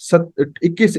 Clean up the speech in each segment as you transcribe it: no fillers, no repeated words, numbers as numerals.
21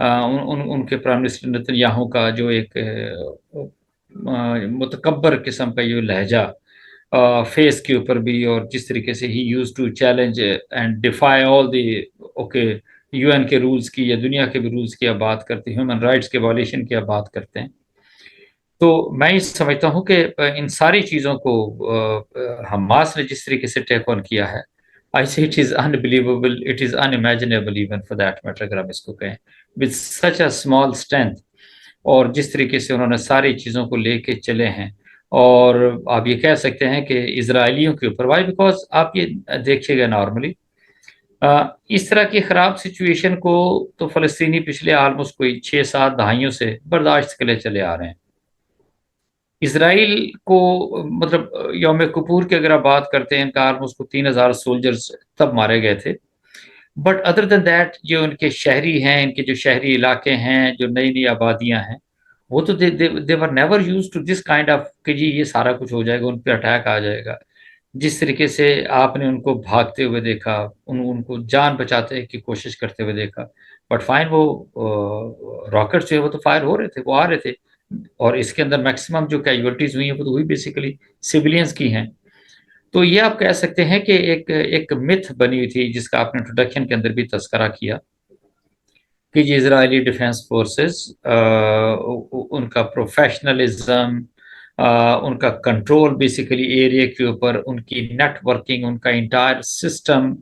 ان کے prime minister Netanyahu کا جو ایک متکبر قسم کا یہ لہجہ فیس کے اوپر بھی، اور جس طریقے سے ہی used to challenge and defy all the okay U N کے رولز کی یا دنیا کے بھی رولز کی آپ بات کرتے ہیں، ہیومن رائٹس کے وائلیشن کی آپ بات کرتے ہیں. تو میں یہ سمجھتا ہوں کہ ان ساری چیزوں کو حماس نے جس طریقے سے ٹیک آن کیا ہے، I say it is unbelievable, it is unimaginable even for that matter اگر ہم اس کو کہیں with such a small strength، اور جس طریقے سے انہوں نے ساری چیزوں کو لے کے چلے ہیں. اور آپ یہ کہہ سکتے ہیں کہ اسرائیلیوں کے اوپر وائی، بیکاز آپ یہ دیکھیے گا نارملی اس طرح کی خراب سچویشن کو تو فلسطینی پچھلے آلموسٹ کوئی 6-7 دہائیوں سے برداشت کرے چلے آ رہے ہیں. اسرائیل کو مطلب یوم کپور کی اگر آپ بات کرتے ہیں، ان کا آلموسٹ کو 3000 سولجرز تب مارے گئے تھے. بٹ ادر دین دیٹ جو ان کے شہری ہیں، ان کے جو شہری علاقے ہیں، جو نئی نئی آبادیاں ہیں، وہ تو they were never used to this kind of کہ جی یہ سارا کچھ ہو جائے گا، ان پہ اٹیک آ جائے گا. جس طریقے سے آپ نے ان کو بھاگتے ہوئے دیکھا، ان کو جان بچاتے کی کوشش کرتے ہوئے دیکھا، بٹ فائن وہ راکٹس جو ہے وہ تو فائر ہو رہے تھے، وہ آ رہے تھے، اور اس کے اندر میکسیمم جو کیجولٹیز ہوئی ہیں وہ تو ہوئی بیسیکلی سویلینز کی ہیں. تو یہ آپ کہہ سکتے ہیں کہ ایک متھ بنی ہوئی تھی، جس کا آپ نے انٹروڈکشن کے اندر بھی تذکرہ کیا، کہ یہ اسرائیلی ڈیفینس فورسز ان کا پروفیشنلزم، ان کا کنٹرول بیسیکلی ایریا کے اوپر، ان کی نیٹ ورکنگ، ان کا انٹائر سسٹم.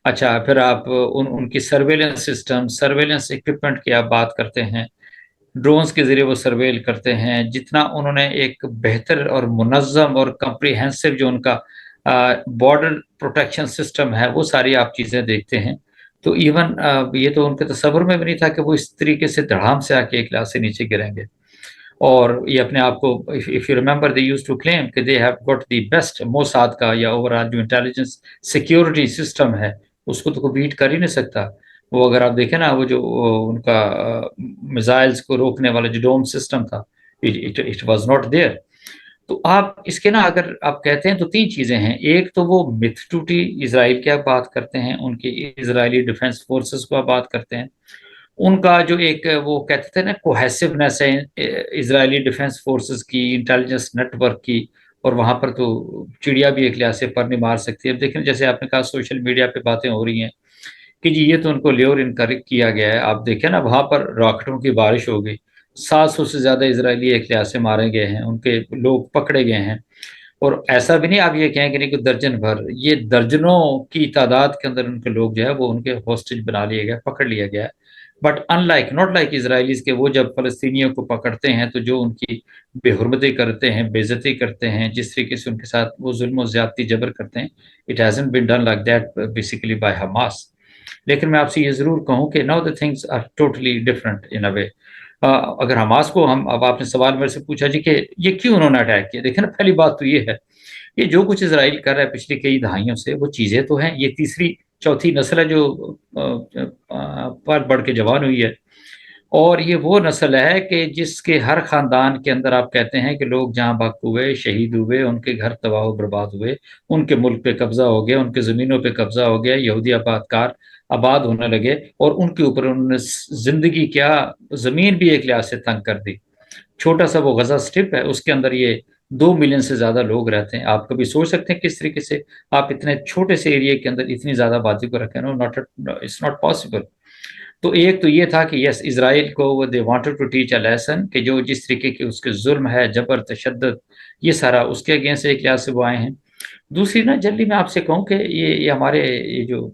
اچھا پھر آپ ان کی سرویلنس سسٹم، سرویلنس ایکوپمنٹ کی آپ بات کرتے ہیں، ڈرونز کے ذریعے وہ سرویل کرتے ہیں. جتنا انہوں نے ایک بہتر اور منظم اور کمپریہنسو جو ان کا بارڈر پروٹیکشن سسٹم ہے، وہ ساری آپ چیزیں دیکھتے ہیں. تو ایون یہ تو ان کے تصور میں بھی نہیں تھا کہ وہ اس طریقے سے دھڑام سے آ کے ایک لاکھ سے نیچے گریں گے. اور یہ اپنے آپ کو if you remember they used to claim کہ they have got the best Mossad کا یا اوورآل جو انٹیلیجنس سیکیورٹی سسٹم ہے اس کو تو کوئی بیٹ کر ہی نہیں سکتا. وہ اگر آپ دیکھیں نا، وہ جو ان کا میزائلز کو روکنے والا جو ڈوم سسٹم تھا، it was not there. تو آپ اس کے نا اگر آپ کہتے ہیں تو 3 چیزیں ہیں. ایک تو وہ متھ ٹوٹی اسرائیل کی آپ بات کرتے ہیں، ان کی اسرائیلی ڈیفense فورسز کو آپ بات کرتے ہیں، ان کا جو ایک وہ کہتے تھے نا کوہیسونیس ہے اسرائیلی ڈیفense فورسز کی، انٹیلیجنس نیٹ ورک کی، اور وہاں پر تو چڑیا بھی ایک لحاظ سے پر نہیں مار سکتی. اب دیکھیں جیسے آپ نے کہا سوشل میڈیا پہ باتیں ہو رہی ہیں کہ جی یہ تو ان کو لیور انکریکٹ کیا گیا ہے. آپ دیکھیں نا وہاں پر راکٹوں کی بارش ہو گئی، 700 سے زیادہ اسرائیلی ایک لحاظ سے مارے گئے ہیں، ان کے لوگ پکڑے گئے ہیں. اور ایسا بھی نہیں آپ یہ کہیں کہ نہیں کہ درجن بھر، یہ درجنوں کی تعداد کے اندر ان کے لوگ جو ہے وہ ان کے ہوسٹیج بنا لیے گئے، پکڑ لیا گیا. But in like not like اسرائیلیز کے وہ جب فلسطینیوں کو پکڑتے ہیں تو جو ان کی بے حرمتی کرتے ہیں، بے عزتی کرتے ہیں، جس طریقے سے ان کے ساتھ وہ ظلم و زیادتی جبر کرتے ہیں، it hasn't been done like that basically by Hamas. لیکن میں آپ سے یہ ضرور کہوں کہ now the things are totally different in a way. اگر حماس کو ہم اب آپ نے سوال میرے سے پوچھا جی کہ یہ کیوں انہوں نے اٹیک کیا، دیکھیں نا پہلی بات تو یہ ہے یہ جو کچھ اسرائیل کر رہا ہے پچھلی کئی دہائیوں سے، وہ چیزیں تو ہیں، یہ تیسری چوتھی نسل ہے جو پڑھ کے جوان ہوئی ہے. اور یہ وہ نسل ہے کہ جس کے ہر خاندان کے اندر آپ کہتے ہیں کہ لوگ جہاں بھگ ہوئے، شہید ہوئے، ان کے گھر تباہ و برباد ہوئے، ان کے ملک پہ قبضہ ہو گیا، ان کے زمینوں پہ قبضہ ہو گیا، یہودی آبادکار آباد ہونے لگے، اور ان کے اوپر انہوں نے زندگی کیا زمین بھی ایک لحاظ سے تنگ کر دی. چھوٹا سا وہ غزہ اسٹرپ ہے، اس کے اندر یہ 2 ملین سے زیادہ لوگ رہتے ہیں. آپ کبھی سوچ سکتے ہیں کس طریقے سے آپ اتنے چھوٹے سے ایریا کے اندر اتنی زیادہ آبادی کو رکھیں؟ It's not possible. تو ایک تو یہ تھا کہ یس اسرائیل کو they wanted to teach a lesson کہ جو جس طریقے کے اس کے ظلم ہے، جبر، تشدد، یہ سارا اس کے اگینسٹ ایک لحاظ سے وہ آئے ہیں. دوسری نا جلدی میں آپ سے کہوں کہ یہ ہمارے یہ جو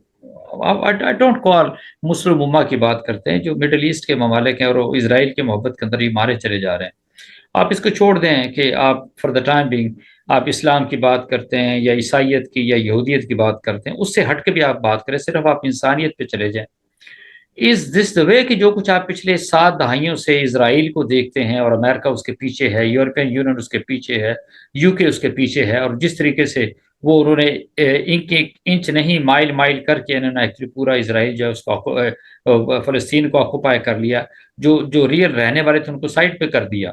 I don't call مسلم امہ کی بات کرتے ہیں، جو مڈل ایسٹ کے ممالک ہیں اور وہ اسرائیل کے محبت کے اندر ہی مارے چلے جا رہے ہیں. آپ اس کو چھوڑ دیں کہ آپ فار دا ٹائم بینگ آپ اسلام کی بات کرتے ہیں یا عیسائیت کی یا یہودیت کی بات کرتے ہیں، اس سے ہٹ کے بھی آپ بات کریں، صرف آپ انسانیت پہ چلے جائیں. از دس دا وے کہ جو کچھ آپ پچھلے 7 دہائیوں سے اسرائیل کو دیکھتے ہیں، اور امریکہ اس کے پیچھے ہے، یورپین یونین اس کے پیچھے ہے، یو کے اس کے پیچھے ہے، اور جس طریقے سے وہ انہوں نے انچ نہیں مائل کر کے انہوں نے ایکچولی پورا اسرائیل جو ہے اس کو فلسطین کو آکوپائی کر لیا، جو ریئل رہنے والے تھے ان کو سائڈ پہ کر دیا.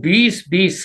20-20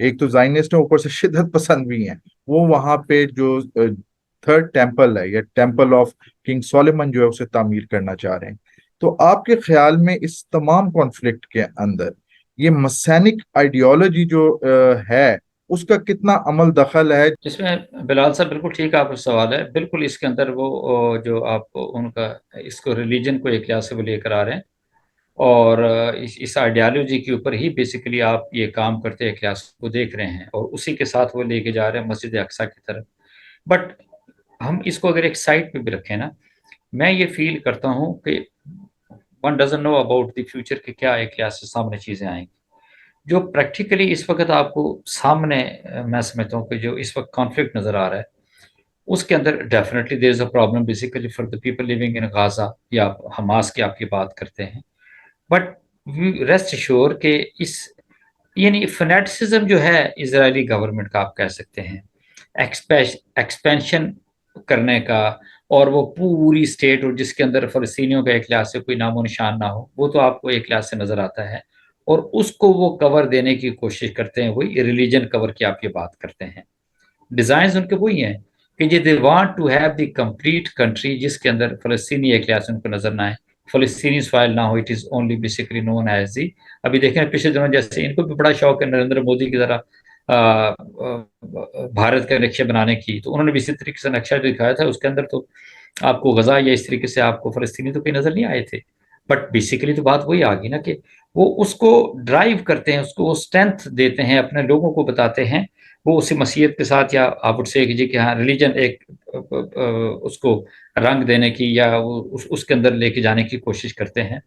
ایک تو زائنسٹ ہیں، اوپر سے شدت پسند بھی ہیں. وہ وہاں پہ جو تھرڈ ٹیمپل ہے یا ٹیمپل آف کنگ سولیمن جو ہے اسے تعمیر کرنا چاہ رہے ہیں. تو آپ کے خیال میں اس تمام کانفلکٹ کے اندر یہ مسینک آئیڈیالوجی جو ہے اس کا کتنا عمل دخل ہے؟ جس میں بلال صاحب بالکل ٹھیک آپ کا سوال ہے. بالکل اس کے اندر وہ جو آپ ان کا اس کو ریلیجن کو ایک لحاظ سے وہ لے کر آ رہے ہیں، اور اس آئیڈیالوجی کے اوپر ہی بیسیکلی آپ یہ کام کرتے ایک لحاظ کو دیکھ رہے ہیں، اور اسی کے ساتھ وہ لے کے جا رہے ہیں مسجد اقصیٰ کی طرف. بٹ ہم اس کو اگر ایک سائڈ پہ بھی رکھیں نا، میں یہ فیل کرتا ہوں کہ one doesn't know about the future کہ کیا ایک لحاظ سے سامنے چیزیں آئیں گی. جو پریکٹیکلی اس وقت آپ کو سامنے میں سمجھتا ہوں کہ جو اس وقت کانفلکٹ نظر آ رہا ہے، اس کے اندر definitely there is a problem basically for the people living in Gaza, یا حماس کی آپ کی بات کرتے ہیں. بٹ ریسٹ شیور کہ اس یعنی فنیٹسزم جو ہے اسرائیلی گورنمنٹ کا آپ کہہ سکتے ہیں، ایکسپینشن کرنے کا، اور وہ پوری اسٹیٹ اور جس کے اندر فلسطینیوں کا ایک لحاظ سے کوئی نام و نشان نہ ہو، وہ تو آپ کو ایک لحاظ سے نظر آتا ہے. اور اس کو وہ کور دینے کی کوشش کرتے ہیں، وہی ریلیجن کور کی آپ کی بات کرتے ہیں. ڈیزائنز ان کے وہی ہیں کہ یہ they want to have the complete country جس کے اندر فلسطینی ایک لحاظ سے ان کو نظر نہ آئے، فلسطینی فائل نہ ہو. It is only basically known as the. ابھی دیکھیں پچھلے دنوں جیسے ان کو بھی بڑا شوق ہے نریندر مودی کی طرح بھارت کا نقشہ بنانے کی، تو انہوں نے بھی اسی طریقے سے نقشہ جو دکھایا تھا اس کے اندر تو آپ کو غزہ یا اس طریقے سے آپ کو فلسطینی تو کوئی نظر نہیں آئے تھے. بٹ بیسیکلی تو بات وہی آ گئی نا کہ وہ اس کو ڈرائیو کرتے ہیں، اس کو وہ اسٹرینتھ دیتے ہیں، اپنے لوگوں کو بتاتے ہیں. وہ اسی مسیحیت کے ساتھ، یا آپ اٹھ سے جی کہ ہاں ریلیجن ایک اس کو رنگ دینے کی یا اس کے اندر لے کے جانے کی کوشش کرتے ہیں،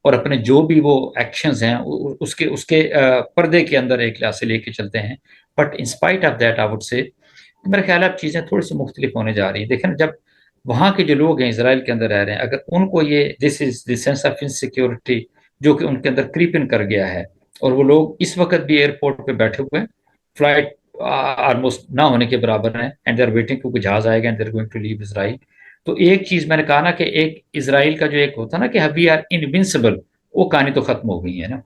اور اپنے جو بھی وہ ایکشنز ہیں اس کے پردے کے اندر ایک لحاظ سے لے کے چلتے ہیں. But in spite of that I would say میرا خیال ہے اب چیزیں تھوڑی سی مختلف ہونے جا رہی ہیں. دیکھیں جب وہاں کے جو لوگ ہیں اسرائیل کے اندر رہ رہے ہیں، اگر ان کو یہ دس از دی سینس آف انسیکیورٹی جو کہ ان کے اندر کریپن کر گیا ہے، اور وہ لوگ اس وقت بھی ایئرپورٹ پہ بیٹھے ہوئے ہیں، فلائٹ آلموسٹ نہ ہونے کے برابر ہیں، اینڈ دے آر ویٹنگ کیونکہ جہاز آئے گا and they are going to leave Israel. تو ایک چیز میں نے کہا نا کہ ایک اسرائیل کا جو ایک ہوتا نا کہ وی آر انوینسیبل، وہ کہانی تو ختم ہو گئی ہے نا.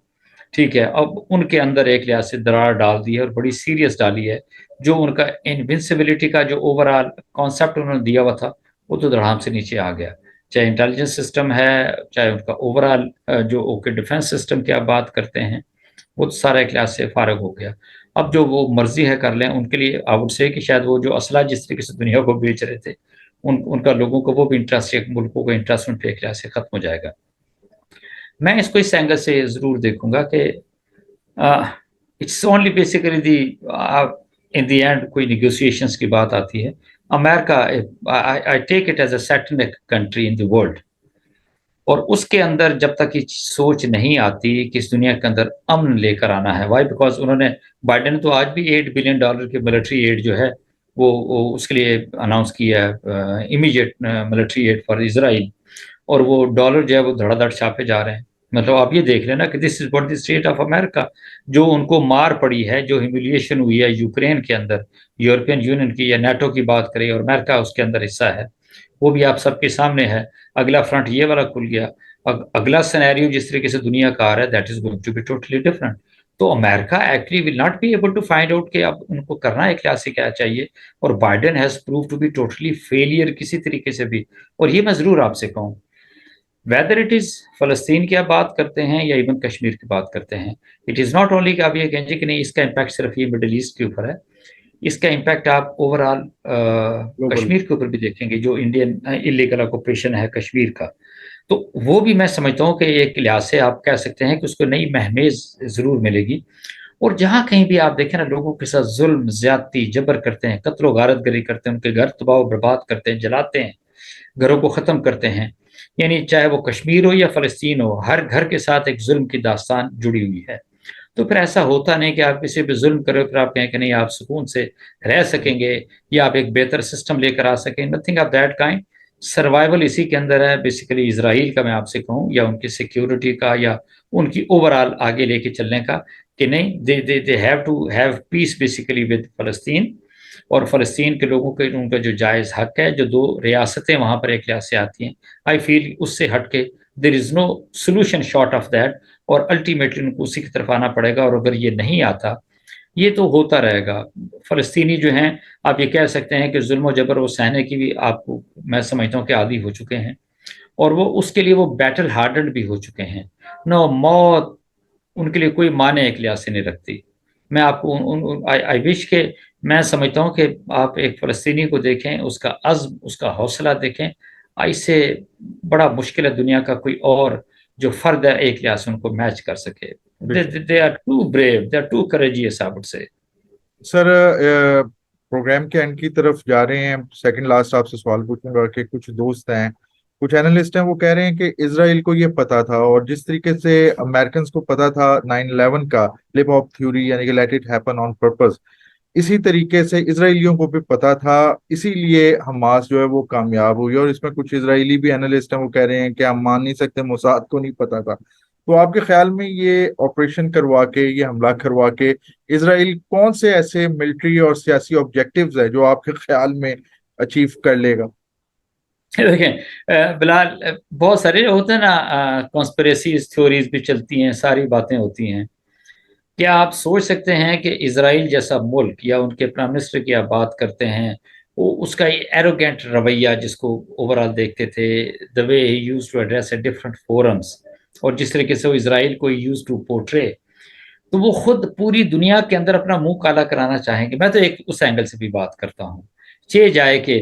ٹھیک ہے، اب ان کے اندر ایک لحاظ سے درار ڈال دی ہے، اور بڑی سیریس ڈالی ہے. جو ان کا انوینسیبلٹی کا جو اوور آل کانسیپٹ انہوں نے دیا ہوا تھا وہ تو دھڑام سے نیچے آ گیا. چاہے انٹیلیجنس سسٹم ہے، چاہے ان کا اوور آل جو ڈیفenس سسٹم کی آپ بات کرتے ہیں، وہ تو سارا ایک لحاظ سے فارغ ہو گیا. اب جو وہ مرضی ہے کر لیں، ان کے لیے آئی وڈ سے کہ شاید وہ جو اسلحہ جس طریقے سے دنیا کو بیچ رہے تھے، ان کا لوگوں کو وہ بھی انٹرسٹ، ایک ملکوں کا انٹرسٹ ان پہ ایک لحاظ سے ختم ہو جائے گا. میں اس کو اس اینگل سے ضرور دیکھوں گا کہ it's only basically the in the end کوئی نیگوسیشنس کی بات آتی ہے. America I take it as a settled country in the world, اور اس کے اندر جب تک یہ سوچ نہیں آتی کہ اس دنیا کے اندر امن لے کر آنا ہے. وائی؟ بیکاز انہوں نے بائیڈن نے تو آج بھی $8 بلین کی ملٹری ایڈ جو ہے وہ اس کے لیے اناؤنس کیا ہے، امیجیٹ ملٹری ایڈ فار اسرائیل، اور وہ ڈالر جو ہے وہ دھڑا دھڑ چھاپے جا رہے ہیں. مطلب آپ یہ دیکھ لینا کہ this is what the state of America. جو ان کو مار پڑی ہے، جو ہیوملیشن ہوئی ہے یوکرین کے اندر، یورپین یونین کی یا نیٹو کی بات کریں، اور امریکہ اس کے اندر حصہ ہے، وہ بھی آپ سب کے سامنے ہے. اگلا فرنٹ یہ والا کھل گیا، اگلا سینیریو جس طریقے سے دنیا کا آ رہا ہے that is going to be totally different. تو America actually will not be able to find out کہ اب ان کو کرنا ایک لحاظ سے کیا چاہیے. اور Biden has prove to be totally failure کسی طریقے سے بھی. اور یہ میں ضرور آپ سے کہوں، ویدر اٹ از فلسطین کی آپ بات کرتے ہیں یا ایون کشمیر کی بات کرتے ہیں، اٹ از ناٹ اونلی کہ آپ یہ کہیں کہ نہیں اس کا امپیکٹ صرف یہ مڈل ایسٹ کے اوپر ہے. اس کا امپیکٹ آپ اوور آل کشمیر کے اوپر بھی دیکھیں گے. جو انڈین انلیگل آکوپیشن ہے کشمیر کا، تو وہ بھی میں سمجھتا ہوں کہ ایک لحاظ سے آپ کہہ سکتے ہیں کہ اس کو نئی مہمیز ضرور ملے گی. اور جہاں کہیں بھی آپ دیکھیں نا لوگوں کے ساتھ ظلم، زیادتی، جبر کرتے ہیں، قتل و غارت گری کرتے ہیں، ان کے گھر تباہ و برباد کرتے ہیں، جلاتے ہیں، گھروں کو ختم کرتے ہیں، یعنی چاہے وہ کشمیر ہو یا فلسطین ہو، ہر گھر کے ساتھ ایک ظلم کی داستان جڑی ہوئی ہے. تو پھر ایسا ہوتا نہیں کہ آپ کسی پہ ظلم کرو پھر آپ کہیں کہ نہیں آپ سکون سے رہ سکیں گے یا آپ ایک بہتر سسٹم لے کر آ سکیں. Nothing of that kind. Survival اسی کے اندر ہے بیسیکلی اسرائیل کا، میں آپ سے کہوں، یا ان کی سیکیورٹی کا، یا ان کی اوور آل آگے لے کے چلنے کا، کہ نہیں they have to have peace basically with فلسطین. اور فلسطین کے لوگوں کے ان کا جو جائز حق ہے، جو 2 ریاستیں وہاں پر ایک لحاظ سے آتی ہیں، آئی فیل اس سے ہٹ کے دیر از no solution short of that. اور الٹیمیٹلی ان کو اسی کی طرف آنا پڑے گا. اور اگر یہ نہیں آتا، یہ تو ہوتا رہے گا. فلسطینی جو ہیں آپ یہ کہہ سکتے ہیں کہ ظلم و جبر وہ سہنے کی بھی آپ کو میں سمجھتا ہوں کہ عادی ہو چکے ہیں, اور وہ اس کے لیے وہ بیٹل ہارڈنڈ بھی ہو چکے ہیں. نو موت ان کے لیے کوئی معنی ایک لحاظ سے نہیں رکھتی. میں آپ کو آئی وش کہ میں سمجھتا ہوں کہ آپ ایک فلسطینی کو دیکھیں, اس کا عزم, اس کا حوصلہ دیکھیں, اس سے بڑا مشکل ہے دنیا کا کوئی اور جو فرد ہے ایک لحاظ سے ان کو میچ کر سکے. They are too brave, they are too courageous, I would say. Sir programme کے اینڈ کی طرف جا رہے ہیں. سیکنڈ لاسٹ آپ سے سوال پوچھوں گا کہ کچھ دوست ہیں, کچھ اینالسٹ ہیں, وہ کہہ رہے ہیں کہ اسرائیل کو یہ پتا تھا, اور جس طریقے سے امریکنز کو پتا تھا 9/11 کا لپ ہاپ تھیوری, یعنی کہ late it happen on purpose, اسی طریقے سے اسرائیلیوں کو بھی پتا تھا, اسی لیے حماس جو ہے وہ کامیاب ہوئی. اور اس میں کچھ اسرائیلی بھی اینالسٹ ہیں, وہ کہہ رہے ہیں کہ ہم مان نہیں سکتے موساد کو نہیں پتا تھا. تو آپ کے خیال میں یہ آپریشن کروا کے, یہ حملہ کروا کے, اسرائیل کون سے ایسے ملٹری اور سیاسی آبجیکٹیوز ہیں جو آپ کے خیال میں اچیو کر لے گا؟ دیکھیں بلال, بہت سارے ہوتے ہیں نا کانسپریسیز تھیوریز بھی چلتی ہیں, ساری باتیں ہوتی ہیں. کیا آپ سوچ سکتے ہیں کہ اسرائیل جیسا ملک, یا ان کے پرائم منسٹر کی آپ بات کرتے ہیں, وہ اس کا یہ ایروگینٹ رویہ جس کو اوور آل دیکھتے تھے, the way he used to address a different forums, اور جس طریقے سے وہ اسرائیل کو یوز ٹو پورٹرے, تو وہ خود پوری دنیا کے اندر اپنا منہ کالا کرانا چاہیں گے. میں تو ایک اس اینگل سے بھی بات کرتا ہوں. جائے کہ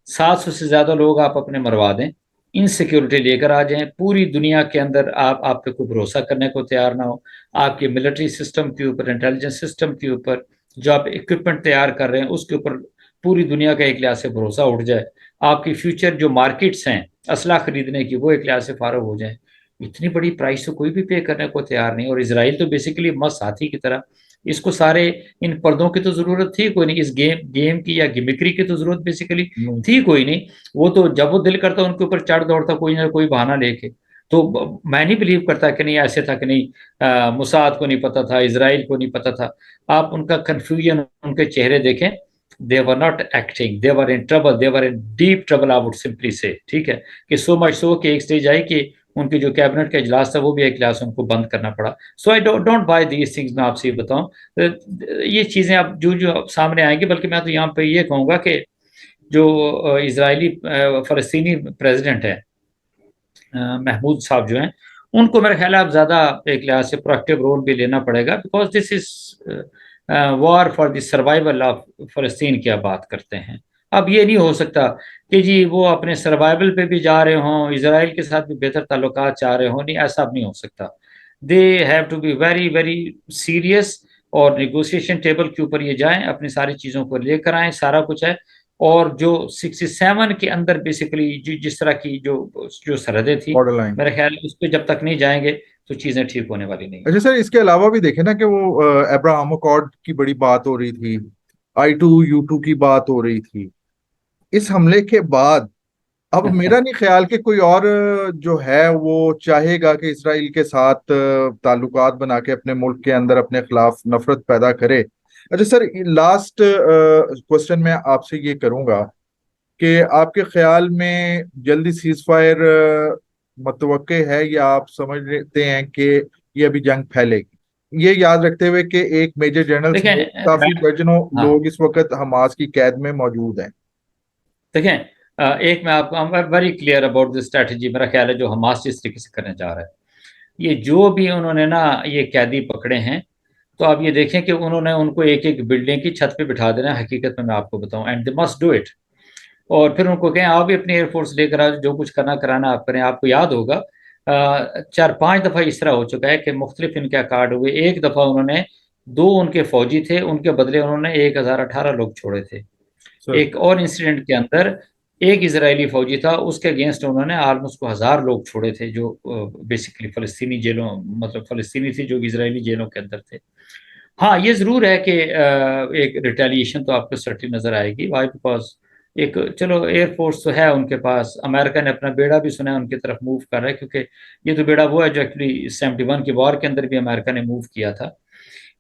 700 سے زیادہ لوگ آپ اپنے مروا دیں, انسیکیورٹی لے کر آ جائیں پوری دنیا کے اندر, آپ پہ کوئی بھروسہ کرنے کو تیار نہ ہو, آپ کے ملٹری سسٹم کے اوپر, انٹیلیجنس سسٹم کے اوپر, جو آپ اکوپمنٹ تیار کر رہے ہیں اس کے اوپر پوری دنیا کا ایک لحاظ سے بھروسہ اٹھ جائے, آپ کی فیوچر جو مارکیٹس ہیں اسلحہ خریدنے کی وہ ایک لحاظ سے فارغ ہو جائیں. اتنی بڑی پرائس تو کوئی بھی پے کرنے کو تیار نہیں. اور اسرائیل تو بیسیکلی مس ہاتھی کی طرح, اس کو سارے ان پردوں کی تو ضرورت تھی کوئی نہیں, اس گیم کی یا گمکری کی تو ضرورت بیسیکلی تھی کوئی نہیں. وہ تو جب وہ دل کرتا ان کے اوپر چڑھ دوڑتا کوئی نہ کوئی بہانہ لے کے. تو میں نہیں بلیو کرتا کہ نہیں ایسے تھا کہ نہیں موساد کو نہیں پتا تھا, اسرائیل کو نہیں پتا تھا. آپ ان کا کنفیوژن, ان کے چہرے دیکھیں, they were not acting, they were in trouble, they were in deep trouble, I would simply say. ٹھیک ہے کہ سو مچ سو کہ ایک سٹیج آئی کہ ان کی جو کیبنٹ کا اجلاس تھا وہ بھی ایک اجلاس ان کو بند کرنا پڑا. So I don't buy these things. میں آپ سے یہ بتاؤں, یہ چیزیں اب جو سامنے آئیں گی, بلکہ میں تو یہاں پہ یہ کہوں گا کہ جو اسرائیلی فلسطینی پریزیڈنٹ ہے محمود صاحب جو ہیں, ان کو میرا خیال ہے اب زیادہ ایک لحاظ سے پرویکٹیو رول بھی لینا پڑے گا, because this is war for the survival of فلسطین کی آپ بات کرتے ہیں. اب یہ نہیں ہو سکتا کہ جی وہ اپنے سروائیول پہ بھی جا رہے ہوں, اسرائیل کے ساتھ بھی بہتر تعلقات چاہ رہے ہوں, نہیں ایسا اب نہیں ہو سکتا. They have to be very very serious, اور نیگوسیشن ٹیبل کے اوپر یہ جائیں, اپنی ساری چیزوں کو لے کر آئیں, سارا کچھ ہے. اور جو 67 کے اندر بیسیکلی جس طرح کی جو سرحدیں تھی, بارڈر لائن, میرے خیال اس پہ جب تک نہیں جائیں گے تو چیزیں ٹھیک ہونے والی نہیں. اچھا سر, اس کے علاوہ بھی دیکھیں نا کہ وہ ابراہم اکارڈ کی بڑی بات ہو رہی تھی, I2U2 کی بات ہو رہی تھی. اس حملے کے بعد اب میرا نہیں خیال کہ کوئی اور جو ہے وہ چاہے گا کہ اسرائیل کے ساتھ تعلقات بنا کے اپنے ملک کے اندر اپنے خلاف نفرت پیدا کرے. اچھا سر, لاسٹ کوشچن میں آپ سے یہ کروں گا کہ آپ کے خیال میں جلدی سیز فائر متوقع ہے, یا آپ سمجھتے ہیں کہ یہ ابھی جنگ پھیلے گی, یہ یاد رکھتے ہوئے کہ ایک میجر جنرل کافی درجنوں لوگ اس وقت حماس کی قید میں موجود ہیں؟ دیکھیں ایک میں آپ کو very clear about the strategy, میرا خیال ہے جو حماس جس طریقے سے کرنے جا رہا ہے, یہ جو بھی انہوں نے نا یہ قیدی پکڑے ہیں, تو آپ یہ دیکھیں کہ انہوں نے ان کو ایک ایک بلڈنگ کی چھت پہ بٹھا دینا ہے. حقیقت میں آپ کو بتاؤں, and they must do it. اور پھر ان کو کہیں آپ بھی اپنی ایئر فورس لے کر آؤ, جو کچھ کرنا کرانا آپ کریں. آپ کو یاد ہوگا 4-5 دفعہ اس طرح ہو چکا ہے کہ مختلف ان کے کارڈ ہوئے. ایک دفعہ انہوں نے 2 ان کے فوجی تھے, ان کے بدلے انہوں نے 1018 لوگ چھوڑے تھے. ایک اور انسیڈنٹ کے اندر ایک اسرائیلی فوجی تھا, اس کے اگینسٹ انہوں نے آلموسٹ کو 1000 لوگ چھوڑے تھے, جو بیسیکلی فلسطینی جیلوں, مطلب فلسطینی تھی جو اسرائیلی جیلوں کے اندر تھے. ہاں یہ ضرور ہے کہ ایک ریٹیلیشن تو آپ کو سرٹن نظر آئے گی. وائی بیکاز ایک چلو ایئر فورس تو ہے ان کے پاس, امریکہ نے اپنا بیڑا بھی سنا ہے ان کی طرف موو کر رہا ہے, کیونکہ یہ تو بیڑا وہ ہے جو ایکچولی 71 کی وار کے اندر بھی امریکہ نے موو کیا تھا.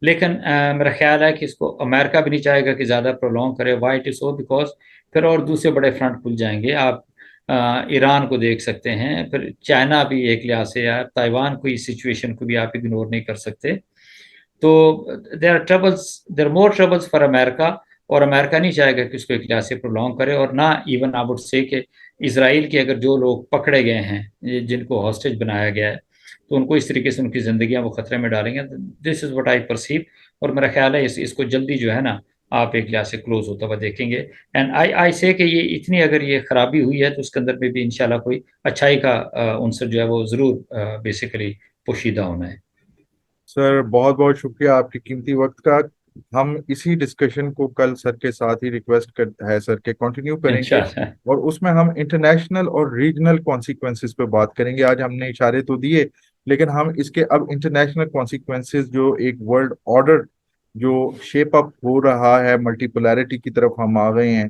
لیکن میرا خیال ہے کہ اس کو امریکہ بھی نہیں چاہے گا کہ زیادہ پرولونگ کرے. Why it is so, because پھر اور دوسرے بڑے فرنٹ کھل جائیں گے. آپ ایران کو دیکھ سکتے ہیں, پھر چائنا بھی ایک لحاظ سے, تائیوان کو اس سچویشن کو بھی آپ اگنور نہیں کر سکتے. تو there are more troubles for America, اور امریکہ نہیں چاہے گا کہ اس کو ایک لحاظ سے پرولونگ کرے، اور نہ ایون آپ وڈ سے کہ اسرائیل کے اگر جو لوگ پکڑے گئے ہیں جن کو ہاسٹیج بنایا گیا ہے تو ان کو اس طریقے سے ان کی زندگیاں وہ خطرے میں ڈالیں گے. دس از وٹ آئی پرسیو، اور میرا خیال ہے اس کو جلدی جو ہے نا آپ ایک لحاظ سے کلوز ہوتا ہوا دیکھیں گے. اینڈ آئی سے کہ یہ اتنی اگر یہ خرابی ہوئی ہے تو اس کے اندر میں بھی انشاءاللہ کوئی اچھائی کا عنصر جو ہے وہ ضرور بیسیکلی پوشیدہ ہونا ہے. سر بہت بہت شکریہ آپ کی قیمتی وقت کا. ہم اسی ڈسکشن کو کل سر کے ساتھ ہی ریکویسٹ ہے سر کے کنٹینیو کریں گے، انشاءاللہ اور اس میں ہم انٹرنیشنل اور ریجنل کانسیکوینسز پہ بات کریں گے. آج ہم نے اشارے تو دیے، لیکن ہم اس کے اب انٹرنیشنل کانسیکوینسز جو ایک ورلڈ آرڈر جو شیپ اپ ہو رہا ہے، ملٹی پولیرٹی کی طرف ہم آ گئے ہیں،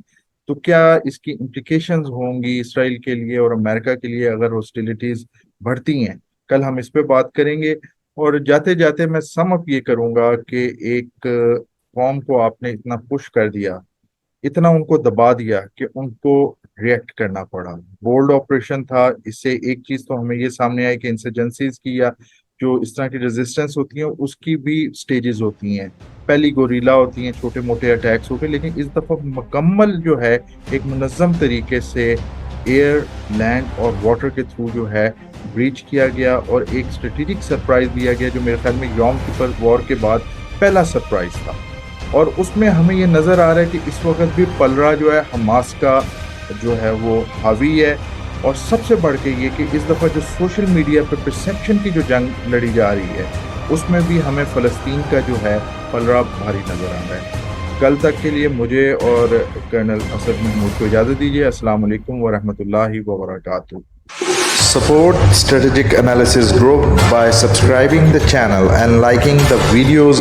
تو کیا اس کی امپلیکیشنز ہوں گی اسرائیل کے لیے اور امریکہ کے لیے اگر ہاسٹیلیٹیز بڑھتی ہیں. کل ہم اس پہ بات کریں گے. اور جاتے جاتے میں سم اپ یہ کروں گا کہ ایک قوم کو آپ نے اتنا پش کر دیا، اتنا ان کو دبا دیا کہ ان کو ریئیکٹ کرنا پڑا. بولڈ آپریشن تھا. اس سے ایک چیز تو ہمیں یہ سامنے آئی کہ انسرجنسیز کی یا جو اس طرح کی ریزسٹنس ہوتی ہیں اس کی بھی سٹیجز ہوتی ہیں. پہلی گوریلا ہوتی ہیں، چھوٹے موٹے اٹیکس ہو گئے، لیکن اس دفعہ مکمل جو ہے ایک منظم طریقے سے ایئر، لینڈ اور واٹر کے تھرو جو ہے بریچ کیا گیا، اور ایک اسٹریٹجک سرپرائز دیا گیا جو میرے خیال میں یوم کپر وار کے بعد پہلا سرپرائز تھا. اور اس میں ہمیں یہ نظر آ رہا ہے کہ اس وقت بھی پلرا جو ہے حماس کا جو ہے وہ حاوی ہے. اور سب سے بڑھ کے یہ کہ اس دفعہ جو سوشل میڈیا پہ پرسیپشن کی جو جنگ لڑی جا رہی ہے اس میں بھی ہمیں فلسطین کا جو ہے پلرا بھاری نظر آ رہا ہے. کل تک کے لیے مجھے اور کرنل اسد محمود کو اجازت دیجیے. السلام علیکم ورحمۃ اللہ وبرکاتہ. Support Strategic Analysis Group by subscribing the channel and liking the videos